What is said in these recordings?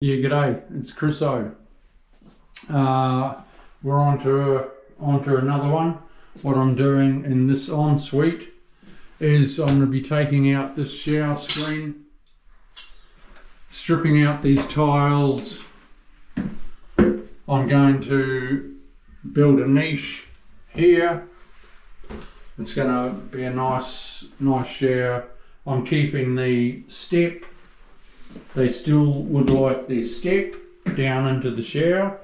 Yeah, g'day. It's Chris O. We're onto another one. What I'm doing in this ensuite is I'm going to be taking out this shower screen, stripping out these tiles. I'm going to build a niche here. It's going to be a nice shower. I'm keeping the step. They still would like their step down into the shower,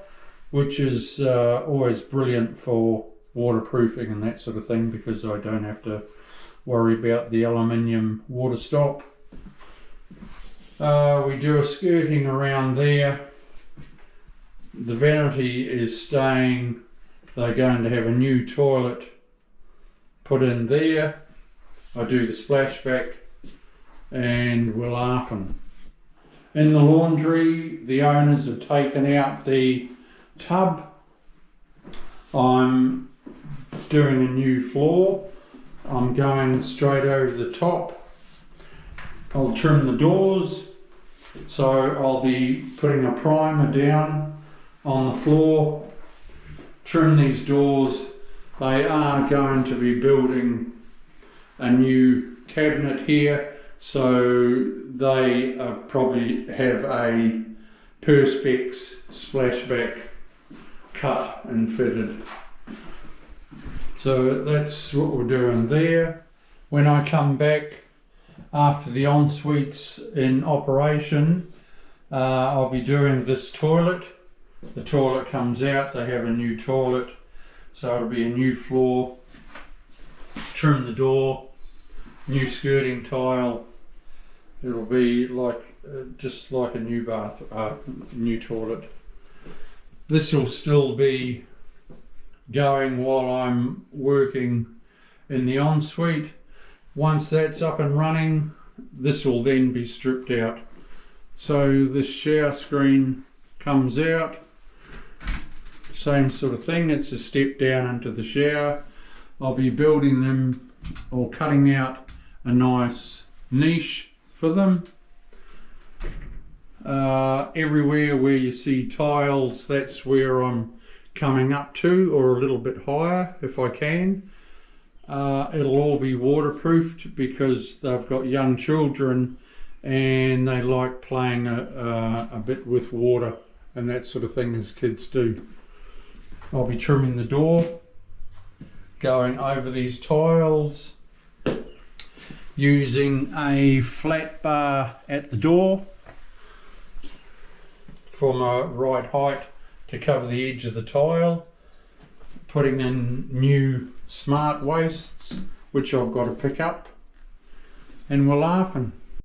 which is always brilliant for waterproofing and that sort of thing, because I don't have to worry about the aluminium water stop. We do a skirting around there. The vanity is staying. They're going to have a new toilet put in there. I do the splashback, and we're laughing. In the laundry, the owners have taken out the tub. I'm doing a new floor. I'm going straight over the top. I'll trim the doors. So I'll be putting a primer down on the floor. Trim these doors. They are going to be building a new cabinet here. So they probably have a Perspex splashback cut and fitted. So that's what we're doing there. When I come back after the ensuite's in operation, I'll be doing this toilet. The toilet comes out, they have a new toilet, so it'll be a new floor, trim the door, new skirting tile. It'll be like just like a new new toilet. This will still be going while I'm working in the ensuite. Once that's up and running, this will then be stripped out. So this shower screen comes out. Same sort of thing. It's a step down into the shower. I'll be building them or cutting out a nice niche for them. Everywhere where you see tiles, that's where I'm coming up to, or a little bit higher if I can. It'll all be waterproofed because they've got young children and they like playing a bit with water and that sort of thing, as kids do. I'll be trimming the door, going over these tiles, using a flat bar at the door from a right height to cover the edge of the tile, putting in new smart wastes which I've got to pick up, and we're laughing.